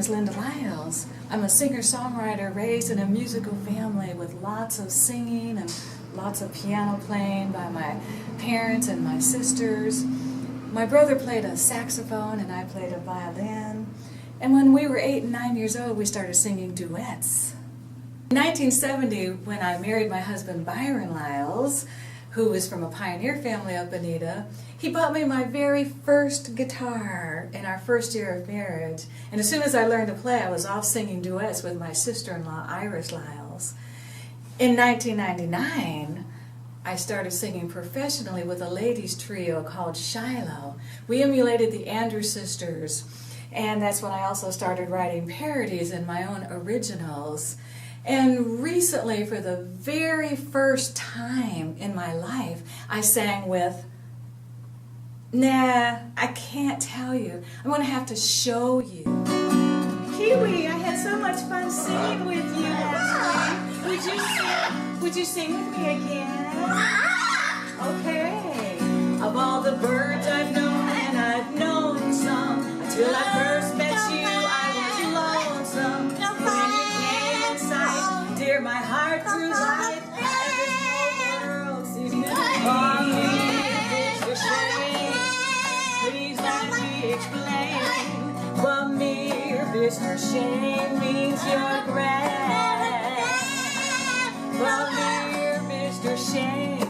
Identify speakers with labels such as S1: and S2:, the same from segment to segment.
S1: is Linda Lyles. I'm a singer-songwriter raised in a musical family with lots of singing and lots of piano playing by my parents and my sisters. My brother played a saxophone and I played a violin. And when we were 8 and 9 years old, we started singing duets. In 1970, when I married my husband Byron Lyles, who was from a pioneer family up Bonita, he bought me my very first guitar in our first year of marriage. And as soon as I learned to play, I was off singing duets with my sister-in-law, Iris Lyles. In 1999, I started singing professionally with a ladies' trio called Shiloh. We emulated the Andrews Sisters, and that's when I also started writing parodies and my own originals. And recently, for the very first time in my life, I sang with, nah, I can't tell you. I'm going to have to show you. Kiwi, I had so much fun singing with you last week. Would you sing with me again? Okay. Of all the birds I've known, and I've known some, until I first met you, I was lonesome. When you came in sight, dear, my heart grew light, and this whole world seemed new to me. It's a shame. Please let me explain. But mere Mr. Shame means you're grand. But mere Mr. Shame,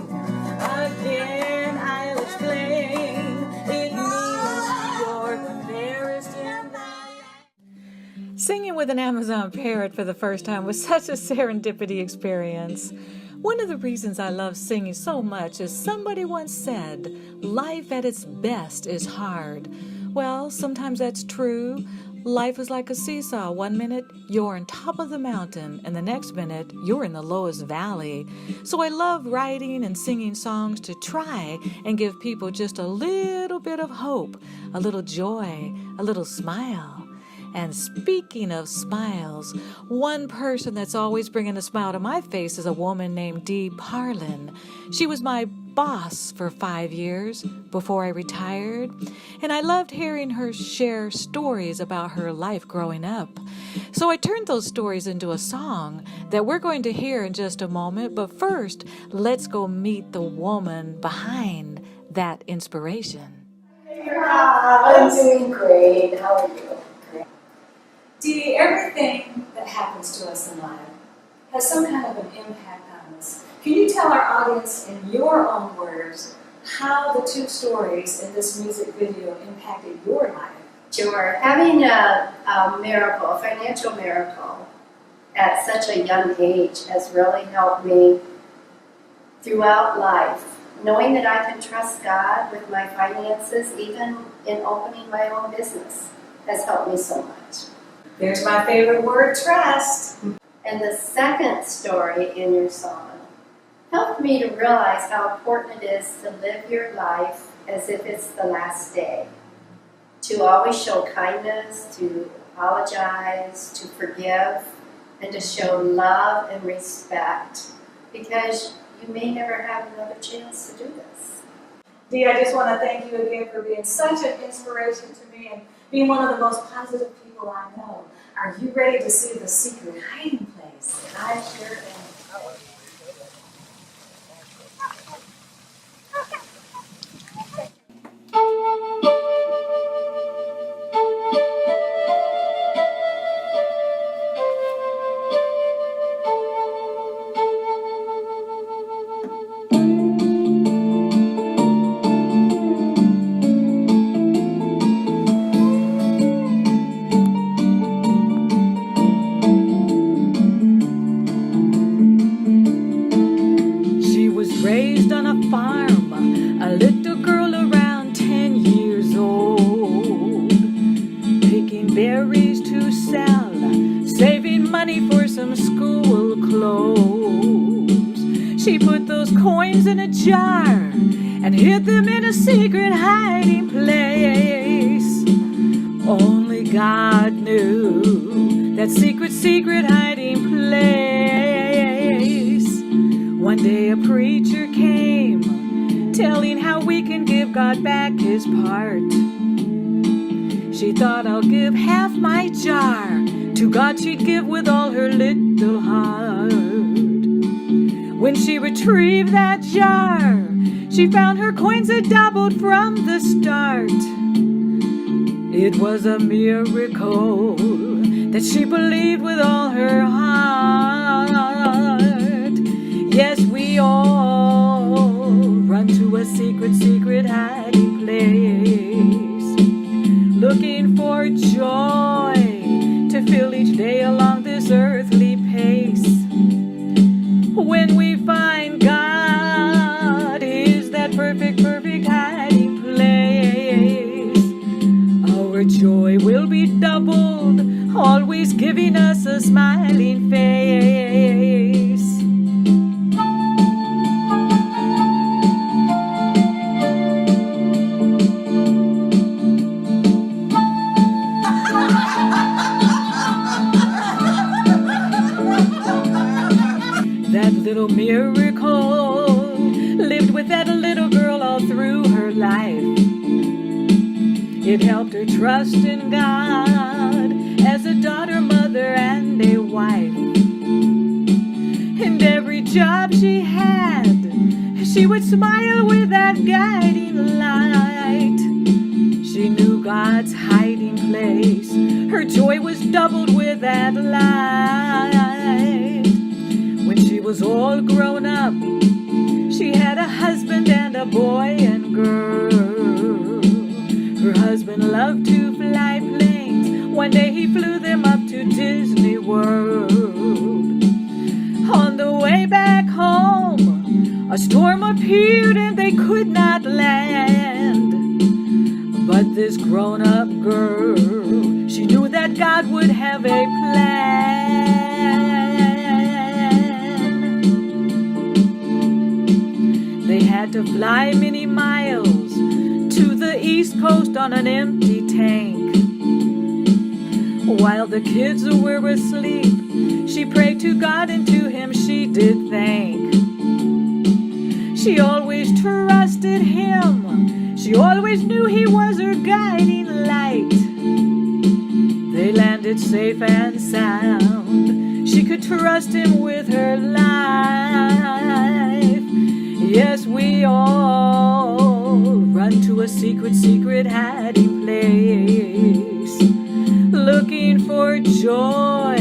S1: again I'll explain. It means you're the fairest in my life. Singing with an Amazon parrot for the first time was such a serendipity experience. One of the reasons I love singing so much is somebody once said, life at its best is hard. Well, sometimes that's true. Life is like a seesaw. 1 minute, you're on top of the mountain, and the next minute, you're in the lowest valley. So I love writing and singing songs to try and give people just a little bit of hope, a little joy, a little smile. And speaking of smiles, one person that's always bringing a smile to my face is a woman named Dee Parlin. She was my boss for 5 years before I retired, and I loved hearing her share stories about her life growing up. So I turned those stories into a song that we're going to hear in just a moment, but first, let's go meet the woman behind that inspiration.
S2: I'm doing great. How are you?
S1: Dee, everything that happens to us in life has some kind of an impact on us. Can you tell our audience in your own words how the two stories in this music video impacted your life?
S2: Sure. Having a miracle, a financial miracle, at such a young age has really helped me throughout life. Knowing that I can trust God with my finances, even in opening my own business, has helped me so much.
S1: There's my favorite word, trust.
S2: And the second story in your song helped me to realize how important it is to live your life as if it's the last day. To always show kindness, to apologize, to forgive, and to show love and respect, because you may never have another chance to do this.
S1: Dee, I just want to thank you again for being such an inspiration to me and being one of the most positive people I know. Are you ready to see the secret hiding place? I sure am. Raised on a farm, a little girl around 10 years old, picking berries to sell, saving money for some school clothes. She put those coins in a jar and hid them in a secret hiding place. Only God knew that secret hiding place. One day a preacher came, telling how we can give God back his part. She thought, I'll give half my jar. To God she'd give with all her little heart. When she retrieved that jar, she found her coins had doubled from the start. It was a miracle that she believed with all her heart. Yes, we all run to a secret hiding place, looking for joy to fill each day along this earthly pace. When we find God is that perfect hiding place, our joy will be doubled, always giving us a smiling face. That little miracle lived with that little girl all through her life. It helped her trust in God as a daughter, mother, and a wife. And every job she had, she would smile with that guiding light. She knew God's hiding place. Her joy was doubled with that light. When she was all grown up, she had a husband and a boy and girl. Her husband loved to fly planes. One day he flew them up to Disney World. On the way back home, a storm appeared and they could not land. But this grown-up girl, she knew that God would have a plan. They had to fly many miles to the East Coast on an empty tank. While the kids were asleep, she prayed to God and to Him she did thank. She always trusted Him. She always knew He was her guiding light. They landed safe and sound. She could trust Him with her life. Yes, we all run to a secret hiding place, looking for joy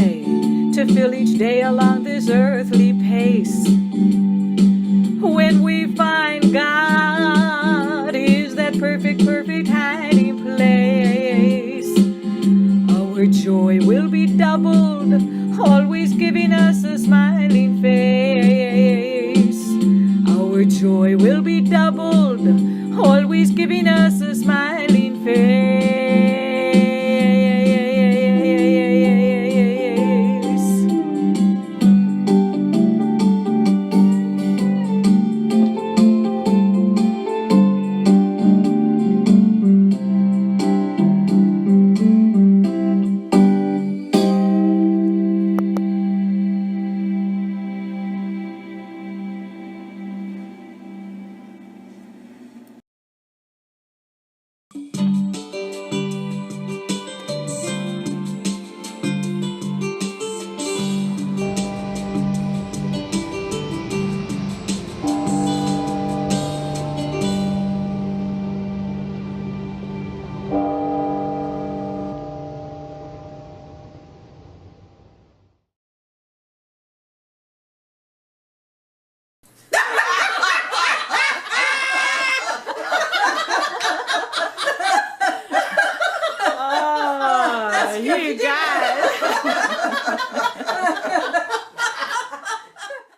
S1: to fill each day along this earthly pace. When we find God is that perfect hiding place, our joy will be doubled, always giving us a smiling face. Our joy will be doubled, always giving us a smiling face. Oh, you guys.